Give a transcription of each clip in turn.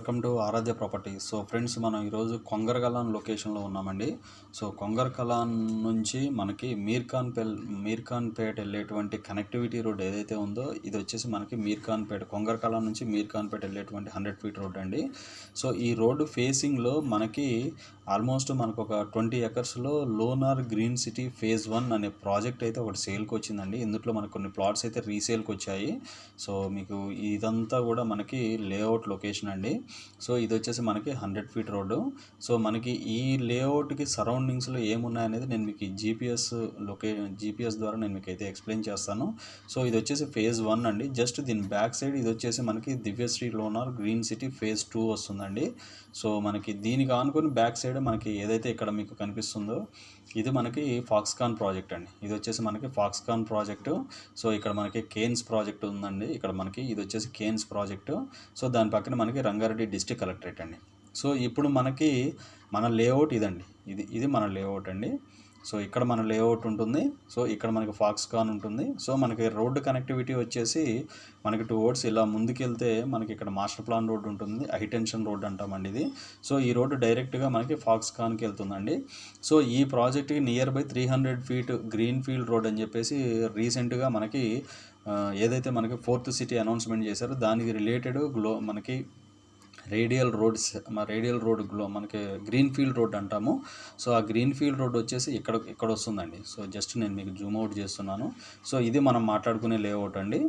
Welcome to Aaradhya property. So friends, మనం ఈరోజు కొంగరకలాన్ లొకేషన్లో ఉన్నామండి. సో కొంగరకలాన్ నుంచి మనకి మీర్ఖాన్పేట్ వెళ్ళేటువంటి కనెక్టివిటీ రోడ్ ఏదైతే ఉందో, ఇది వచ్చేసి మనకి కొంగరకలాన్ నుంచి మీర్ఖాన్పేట్ వెళ్ళేటువంటి 100 ఫీట్ రోడ్ అండి. సో ఈ రోడ్డు ఫేసింగ్లో మనకి ఆల్మోస్ట్ మనకు ఒక 20 ఎకర్స్లో లోనార్ గ్రీన్ సిటీ ఫేజ్ 1 అనే ప్రాజెక్ట్ అయితే ఒకటి సేల్కి వచ్చిందండి. ఇందులో మనకు కొన్ని ప్లాట్స్ అయితే రీసేల్కి వచ్చాయి. సో మీకు ఇదంతా కూడా మనకి లేఅవుట్ లొకేషన్ అండి. సో ఇది వచ్చేసి మనకి 100 ఫీట్ రోడ్డు. సో మనకి ఈ లేఅవుట్కి సరౌండింగ్స్లో ఏమున్నాయనేది నేను మీకు జీపీఎస్ ద్వారా నేను మీకు అయితే ఎక్స్ప్లెయిన్ చేస్తాను. సో ఇది వచ్చేసి ఫేజ్ 1 అండి. జస్ట్ దీని బ్యాక్ సైడ్ ఇది వచ్చేసి మనకి Divyasree lunar green city phase 2 వస్తుందండి. సో మనకి దీనికి ఆనుకొని బ్యాక్ సైడ్ మనకి ఏదైతే ఇక్కడ మీకు కనిపిస్తుందో ఇది మనకి ఫాక్స్కాన్ ప్రాజెక్ట్ అండి. ఇది వచ్చేసి మనకి ఫాక్స్కాన్ ప్రాజెక్టు. సో ఇక్కడ మనకి కేన్స్ ప్రాజెక్ట్ ఉందండి. ఇక్కడ మనకి ఇది వచ్చేసి కేన్స్ ప్రాజెక్టు. సో దాని పక్కన మనకి రంగారెడ్డి డిస్ట్రిక్ట్ కలెక్టరేట్ అండి. సో ఇప్పుడు మనకి మన లేఅవుట్ ఇదండి. ఇది మన లేఅవుట్ అండి. సో ఇక్కడ మన లేఅవుట్ ఉంటుంది. సో ఇక్కడ మనకి ఫాక్స్కాన్ ఉంటుంది. సో మనకి రోడ్డు కనెక్టివిటీ వచ్చేసి మనకి టువర్డ్స్ ఇలా ముందుకెళ్తే మనకి ఇక్కడ మాస్టర్ ప్లాన్ రోడ్ ఉంటుంది. హైటెన్షన్ రోడ్ అంటామండి ఇది. సో ఈ రోడ్డు డైరెక్ట్గా మనకి ఫాక్స్కాన్కి వెళ్తుందండి. సో ఈ ప్రాజెక్ట్కి near by 300 feet green field road అని చెప్పేసి రీసెంట్గా మనకి ఏదైతే మనకి 4th సిటీ అనౌన్స్మెంట్ చేశారో దానికి రిలేటెడ్ మనకి రేడియల్ రోడ్ మనకి గ్రీన్ ఫీల్డ్ రోడ్ అంటాము. సో ఆ గ్రీన్ ఫీల్డ్ రోడ్ వచ్చేసి ఇక్కడ వస్తుందండి. సో జస్ట్ నేను మీకు జూమ్ అవుట్ చేస్తున్నాను. సో ఇది మనం మాట్లాడుకునే లేఅవుట్ అండి.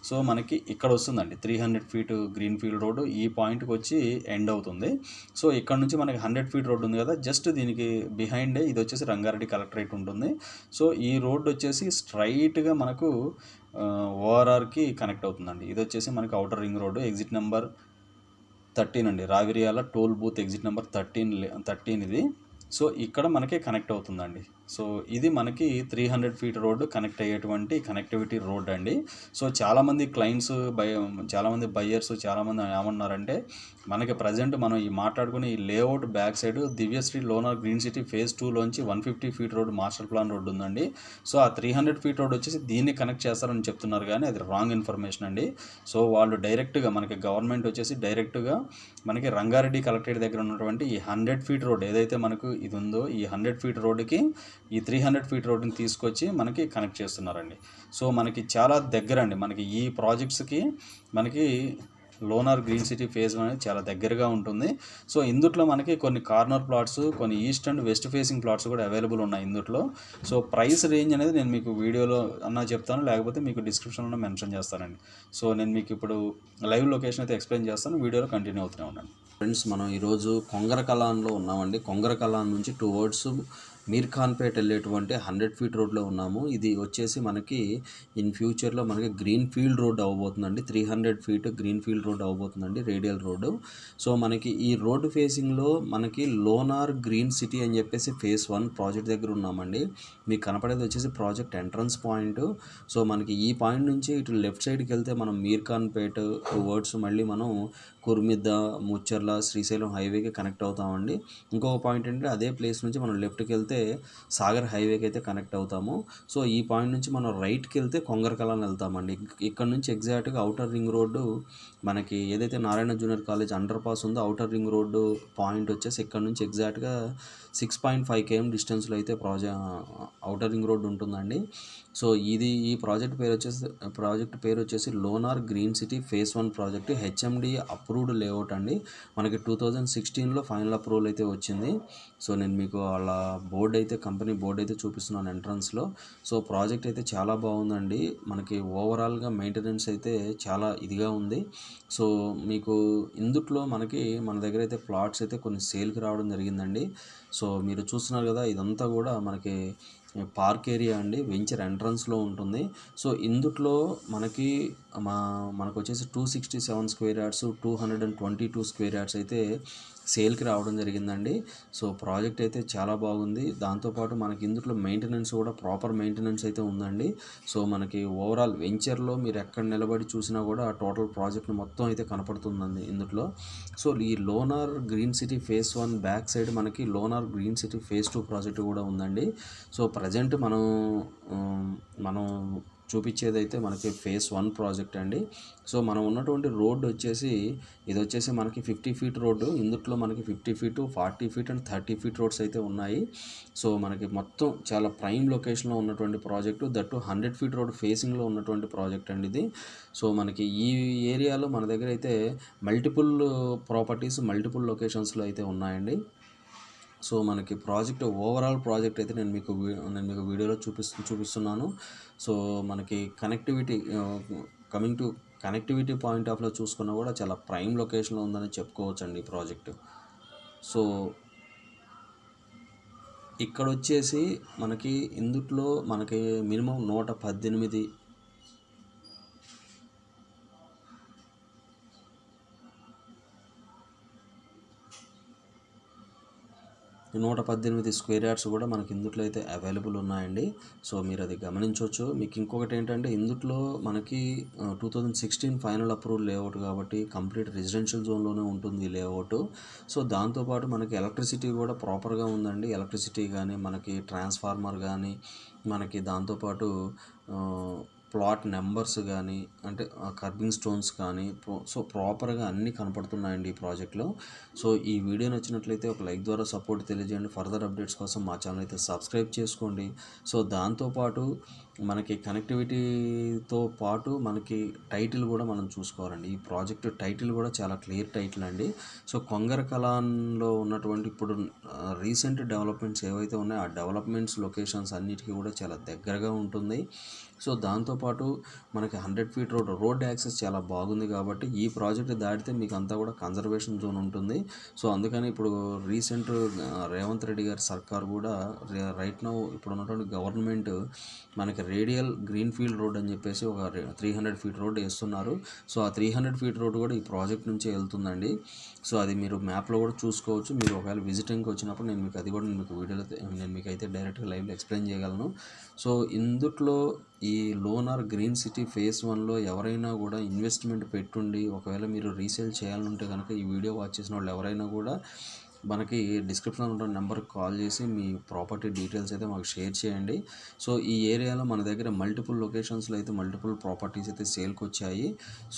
సో మనకి ఇక్కడ వస్తుందండి 300 ఫీట్ గ్రీన్ ఫీల్డ్ రోడ్. ఈ పాయింట్కి వచ్చి ఎండ్ అవుతుంది. సో ఇక్కడ నుంచి మనకి 100 ఫీట్ రోడ్ ఉంది కదా, జస్ట్ దీనికి బిహైండే ఇది వచ్చేసి రంగారెడ్డి కలెక్టరేట్ ఉంటుంది. సో ఈ రోడ్ వచ్చేసి స్ట్రైట్గా మనకు ఓఆర్ఆర్కి కనెక్ట్ అవుతుందండి. ఇది వచ్చేసి మనకి outer ring road, exit number 13 అండి. Raviryala toll booth exit number 13 ఇది. సో ఇక్కడ మనకి కనెక్ట్ అవుతుందండి. సో ఇది మనకి 300 ఫీట్ రోడ్డు కనెక్ట్ అయ్యేటువంటి కనెక్టివిటీ రోడ్ అండి. సో చాలామంది క్లయింట్స్ చాలామంది బయ్యర్స్ చాలామంది ఏమన్నారంటే, మనకి ప్రజెంట్ మనం ఈ మాట్లాడుకునే ఈ layout back side Divyasree lunar green city phase 2లోంచి 150 feet road master plan road ఉందండి. సో ఆ 300 ఫీట్ రోడ్ వచ్చేసి దీన్ని కనెక్ట్ చేస్తారని చెప్తున్నారు, కానీ అది రాంగ్ ఇన్ఫర్మేషన్ అండి. సో వాళ్ళు డైరెక్ట్గా మనకి గవర్నమెంట్ వచ్చేసి డైరెక్ట్గా మనకి రంగారెడ్డి కలెక్టరేట్ దగ్గర ఉన్నటువంటి ఈ 100 ఫీట్ రోడ్ ఏదైతే మనకు ఇది ఉందో, ఈ 100 ఫీట్ రోడ్డుకి ఈ 300 ఫీట్ రోడ్డుని తీసుకొచ్చి మనకి కనెక్ట్ చేస్తున్నారండి. సో మనకి చాలా దగ్గర అండి. మనకి ఈ ప్రాజెక్ట్స్కి మనకి లోనార్ గ్రీన్ సిటీ ఫేజ్ 1 అనేది చాలా దగ్గరగా ఉంటుంది. సో ఇందుట్లో మనకి కొన్ని కార్నర్ ప్లాట్స్, కొన్ని east and west facing plots కూడా అవైలబుల్ ఉన్నాయి ఇందుట్లో. సో ప్రైస్ రేంజ్ అనేది నేను మీకు వీడియోలో చెప్తాను, లేకపోతే మీకు డిస్క్రిప్షన్లో మెన్షన్ చేస్తానండి. సో నేను మీకు ఇప్పుడు లైవ్ లొకేషన్ అయితే ఎక్స్ప్లెయిన్ చేస్తాను, వీడియోలో కంటిన్యూ అవుతూనే ఉండండి. ఫ్రెండ్స్, మనం ఈరోజు కొంగరకలాన్లో ఉన్నామండి. కొంగరకలాన్ నుంచి టువర్డ్స్ మీర్ఖాన్పేట్ వెళ్ళేటువంటి 100 ఫీట్ రోడ్లో ఉన్నాము. ఇది వచ్చేసి మనకి ఇన్ ఫ్యూచర్లో మనకి గ్రీన్ ఫీల్డ్ రోడ్ అవ్వబోతుందండి. 300 ఫీట్ గ్రీన్ ఫీల్డ్ రోడ్ అవ్వబోతుందండి, రేడియల్ రోడ్డు. సో మనకి ఈ రోడ్డు ఫేసింగ్లో మనకి లోనార్ గ్రీన్ సిటీ అని చెప్పేసి ఫేజ్ 1 ప్రాజెక్ట్ దగ్గర ఉన్నామండి. మీకు కనపడేది వచ్చేసి ప్రాజెక్ట్ ఎంట్రన్స్ పాయింట్. సో మనకి ఈ పాయింట్ నుంచి ఇటు లెఫ్ట్ సైడ్కి వెళ్తే మనం మీర్ఖాన్పేట్ టువర్డ్స్ మళ్ళీ మనం కుర్మిద్ద, ముచ్చర్ల, శ్రీశైలం హైవేకి కనెక్ట్ అవుతామండి. ఇంకొక పాయింట్ ఏంటంటే అదే ప్లేస్ నుంచి మనం లెఫ్ట్కి వెళ్తే సాగర్ హైవేకి అయితే కనెక్ట్ అవుతాము. సో ఈ పాయింట్ నుంచి మనం రైట్కి వెళ్తే కొంగరకలాన్ వెళ్తామండి. ఇక్కడ నుంచి ఎగ్జాక్ట్గా అవుటర్ రింగ్ రోడ్డు మనకి ఏదైతే Narayana junior college under pass ఉందో అవుటర్ రింగ్ రోడ్డు పాయింట్ వచ్చేసి ఇక్కడ నుంచి ఎగ్జాక్ట్గా 6.5 km డిస్టెన్స్లో అయితే అవుటర్ రింగ్ రోడ్డు ఉంటుందండి. సో ఈ ప్రాజెక్ట్ పేరు వచ్చేసి lunar green city phase 1 project. HMD approved layout అండి. మనకి 2016లో ఫైనల్ అప్రూవల్ అయితే వచ్చింది. సో నేను మీకు వాళ్ళ కంపెనీ బోర్డు అయితే చూపిస్తున్నాను ఎంట్రన్స్లో. సో ప్రాజెక్ట్ అయితే చాలా బాగుందండి. మనకి ఓవరాల్గా మెయింటెనెన్స్ అయితే చాలా ఇదిగా ఉంది. సో మీకు ఇందుట్లో మన దగ్గర అయితే ప్లాట్స్ అయితే కొన్ని సేల్కి రావడం జరిగిందండి. సో మీరు చూస్తున్నారు కదా, ఇదంతా కూడా మనకి పార్క్ ఏరియా అండి, వెంచర్ ఎంట్రన్స్లో ఉంటుంది. సో ఇందుట్లో మనకు వచ్చేసి 267 స్క్వేర్ యార్డ్స్, 222 స్క్వేర్ యార్డ్స్ అయితే సేల్కి రావడం జరిగిందండి. సో ప్రాజెక్ట్ అయితే చాలా బాగుంది. దాంతోపాటు మనకి ఇందులో మెయింటెనెన్స్ కూడా ప్రాపర్ మెయింటెనెన్స్ అయితే ఉందండి. సో మనకి ఓవరాల్ వెంచర్లో మీరు ఎక్కడ నిలబడి చూసినా కూడా టోటల్ ప్రాజెక్ట్ మొత్తం అయితే కనపడుతుందండి ఇందులో. సో ఈ Lonar green city phase 1 back side మనకి Lonar green city phase 2 project కూడా ఉందండి. సో ప్రజెంట్ మనం చూపించేది అయితే మనకి ఫేజ్ 1 ప్రాజెక్ట్ అండి. సో మనం ఉన్నటువంటి రోడ్డు వచ్చేసి ఇది వచ్చేసి మనకి 50 ఫీట్ రోడ్డు. ఇందుట్లో మనకి 50 feet, 40 feet and 30 feet roads అయితే ఉన్నాయి. సో మనకి మొత్తం చాలా ప్రైమ్ లొకేషన్లో ఉన్నటువంటి ప్రాజెక్టు, దట్టు 100 ఫీట్ రోడ్ ఫేసింగ్లో ఉన్నటువంటి ప్రాజెక్ట్ అండి ఇది. సో మనకి ఈ ఏరియాలో మన దగ్గర అయితే మల్టిపుల్ ప్రాపర్టీస్ మల్టిపుల్ లొకేషన్స్లో అయితే ఉన్నాయండి. సో మనకి ప్రాజెక్ట్ ఓవరాల్ ప్రాజెక్ట్ అయితే నేను మీకు వీడియోలో చూపిస్తున్నాను. సో మనకి connectivity coming to connectivity point ఆఫ్లో చూసుకున్నా కూడా చాలా ప్రైమ్ లొకేషన్లో ఉందని చెప్పుకోవచ్చండి ఈ ప్రాజెక్టు. సో ఇక్కడ వచ్చేసి మనకి ఇందుట్లో మనకి మినిమం 118 స్క్వేర్ యార్డ్స్ కూడా మనకి ఇందుట్లో అయితే అవైలబుల్ ఉన్నాయండి. సో మీరు అది గమనించవచ్చు. మీకు ఇంకొకటి ఏంటంటే ఇందుట్లో మనకి 2016 ఫైనల్ అప్రూవల్ లేఅవుట్ కాబట్టి కంప్లీట్ రెసిడెన్షియల్ జోన్లోనే ఉంటుంది ఈ లేఅవుట్. సో దాంతోపాటు మనకి ఎలక్ట్రిసిటీ కూడా ప్రాపర్గా ఉందండి. ఎలక్ట్రిసిటీ కానీ మనకి ట్రాన్స్ఫార్మర్ కానీ మనకి దాంతోపాటు ప్లాట్ నెంబర్స్ కానీ అంటే కర్బింగ్ స్టోన్స్ కానీ సో ప్రాపర్గా అన్నీ కనపడుతున్నాయండి ఈ ప్రాజెక్ట్లో. సో ఈ వీడియో నచ్చినట్లయితే ఒక లైక్ ద్వారా సపోర్ట్ తెలియజేయండి. ఫర్దర్ అప్డేట్స్ కోసం మా ఛానల్ అయితే సబ్స్క్రైబ్ చేసుకోండి. సో దాంతోపాటు మనకి కనెక్టివిటీతో పాటు మనకి టైటిల్ కూడా మనం చూసుకోవాలండి. ఈ ప్రాజెక్ట్ టైటిల్ కూడా చాలా క్లియర్ టైటిల్ అండి. సో కొంగర కలాన్లో ఉన్నటువంటి ఇప్పుడు రీసెంట్ డెవలప్మెంట్స్ ఏవైతే ఉన్నాయో ఆ డెవలప్మెంట్స్ లొకేషన్స్ అన్నిటికీ కూడా చాలా దగ్గరగా ఉంటుంది. సో దాంతోపాటు మనకి 100 ఫీట్ రోడ్ యాక్సెస్ చాలా బాగుంది కాబట్టి ఈ ప్రాజెక్ట్ దాటితే మీకు అంతా కూడా కన్జర్వేషన్ జోన్ ఉంటుంది. సో అందుకని ఇప్పుడు రీసెంట్ రేవంత్ రెడ్డి గారి సర్కార్ కూడా రైట్ నౌ ఇప్పుడు ఉన్నటువంటి గవర్నమెంట్ మనకి రేడియల్ గ్రీన్ ఫీల్డ్ రోడ్ అని చెప్పేసి ఒక 300 ఫీట్ రోడ్ వేస్తున్నారు. సో ఆ 300 ఫీట్ రోడ్ కూడా ఈ ప్రాజెక్ట్ నుంచే వెళ్తుందండి. సో అది మీరు మ్యాప్లో కూడా చూసుకోవచ్చు. మీరు ఒకవేళ విజిటింగ్కి వచ్చినప్పుడు నేను మీకు అది కూడా వీడియోలో నేను మీకు అయితే డైరెక్ట్గా లైవ్లో ఎక్స్ప్లెయిన్ చేయగలను. సో ఇందుట్లో ఈ లోనార్ గ్రీన్ సిటీ ఫేజ్ 1లో ఎవరైనా కూడా ఇన్వెస్ట్మెంట్ పెట్టుండి ఒకవేళ మీరు రీసేల్ చేయాలంటే కనుక ఈ వీడియో వాచ్ చేసిన వాళ్ళు ఎవరైనా కూడా మనకి డిస్క్రిప్షన్లో ఉన్న నెంబర్కి కాల్ చేసి మీ ప్రాపర్టీ డీటెయిల్స్ అయితే మాకు షేర్ చేయండి. సో ఈ ఏరియాలో మన దగ్గర మల్టిపుల్ లొకేషన్స్లో అయితే మల్టిపుల్ ప్రాపర్టీస్ అయితే సేల్కి వచ్చాయి.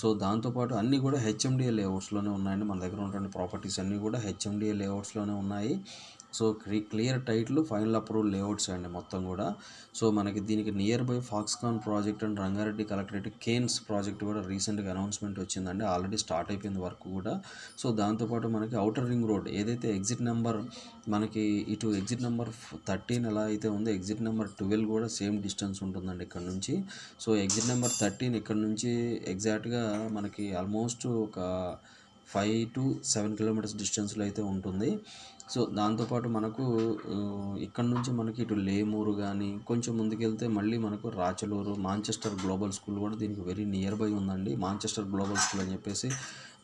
సో దాంతోపాటు అన్నీ కూడా హెచ్ఎండిఏ లేఅవుట్స్లోనే ఉన్నాయండి. మన దగ్గర ఉన్నటువంటి ప్రాపర్టీస్ అన్నీ కూడా హెచ్ఎండిఏ లేఅవుట్స్లోనే ఉన్నాయి. So clear title final approval layouts అండి మొత్తం కూడా. సో మనకి దీనికి nearby Foxconn project and Rangareddy collectorate Kaynes project కూడా రీసెంట్గా అనౌన్స్మెంట్ వచ్చిందండి. ఆల్రెడీ స్టార్ట్ అయిపోయింది వర్క్ కూడా. సో దాంతోపాటు మనకి అవుటర్ రింగ్ రోడ్ ఏదైతే ఎగ్జిట్ నెంబర్ మనకి ఇటు ఎగ్జిట్ నెంబర్ 13 ఎలా అయితే ఉందో ఎగ్జిట్ నెంబర్ 12 కూడా సేమ్ డిస్టెన్స్ ఉంటుందండి ఇక్కడ నుంచి. సో ఎగ్జిట్ నెంబర్ 13 ఇక్కడ నుంచి ఎగ్జాక్ట్గా మనకి ఆల్మోస్ట్ ఒక 5 to 7 కిలోమీటర్స్ డిస్టెన్స్లో అయితే ఉంటుంది. సో దాంతోపాటు మనకు ఇక్కడ నుంచి మనకి ఇటు లేమూరు కానీ కొంచెం ముందుకెళ్తే మళ్ళీ మనకు రాచలూరు మాంచెస్టర్ గ్లోబల్ స్కూల్ కూడా దీనికి వెరీ నియర్ బై ఉందండి. మాంచెస్టర్ గ్లోబల్ స్కూల్ అని చెప్పేసి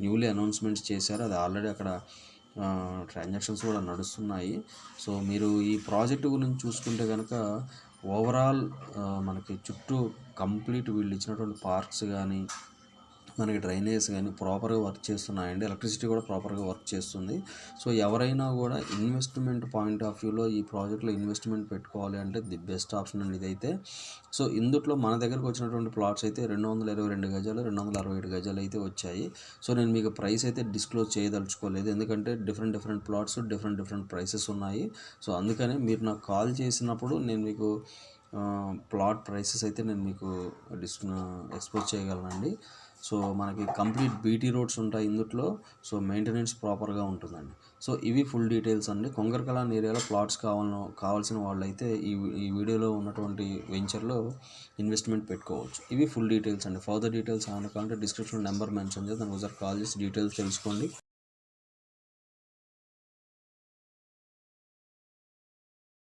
న్యూలీ అనౌన్స్మెంట్స్ చేశారు. అది ఆల్రెడీ అక్కడ ట్రాన్సాక్షన్స్ కూడా నడుస్తున్నాయి. సో మీరు ఈ ప్రాజెక్టు గురించి చూసుకుంటే కనుక ఓవరాల్ మనకి చుట్టూ కంప్లీట్ వీళ్ళు ఇచ్చినటువంటి పార్క్స్ కానీ మనకి డ్రైనేజ్ కానీ ప్రాపర్గా వర్క్ చేస్తున్నాయండి. ఎలక్ట్రిసిటీ కూడా ప్రాపర్గా వర్క్ చేస్తుంది. సో ఎవరైనా కూడా ఇన్వెస్ట్మెంట్ పాయింట్ ఆఫ్ వ్యూలో ఈ ప్రాజెక్ట్లో ఇన్వెస్ట్మెంట్ పెట్టుకోవాలి అంటే ది బెస్ట్ ఆప్షన్ అండి ఇదైతే. సో ఇందుట్లో మన దగ్గరకు వచ్చినటువంటి ప్లాట్స్ అయితే 222 గజాలు 267 గజాలు అయితే వచ్చాయి. సో నేను మీకు ప్రైస్ అయితే డిస్క్లోజ్ చేయదలుచుకోలేదు, ఎందుకంటే డిఫరెంట్ ప్లాట్స్ డిఫరెంట్ ప్రైసెస్ ఉన్నాయి. సో అందుకనే మీరు నాకు కాల్ చేసినప్పుడు నేను మీకు ప్లాట్ ప్రైసెస్ అయితే నేను మీకు ఎక్స్పోజ్ చేయగలనండి. సో మనకి కంప్లీట్ బీటీ రోడ్స్ ఉంటాయి ఇందుట్లో. సో మెయింటెనెన్స్ ప్రాపర్గా ఉంటుందండి. సో ఇవి ఫుల్ డీటెయిల్స్ అండి. కొంగర కలాన్ ఏరియాలో ప్లాట్స్ కావాల్సిన వాళ్ళైతే ఈ వీడియోలో ఉన్నటువంటి వెంచర్లో ఇన్వెస్ట్మెంట్ పెట్టుకోవచ్చు. ఇవి ఫుల్ డీటెయిల్స్ అండి. ఫర్దర్ డీటెయిల్స్ కావాలంటే డిస్క్రిప్షన్ నెంబర్ మెన్షన్ చేసి దానికి ఒకసారి కాల్ చేసి డీటెయిల్స్ తెలుసుకోండి.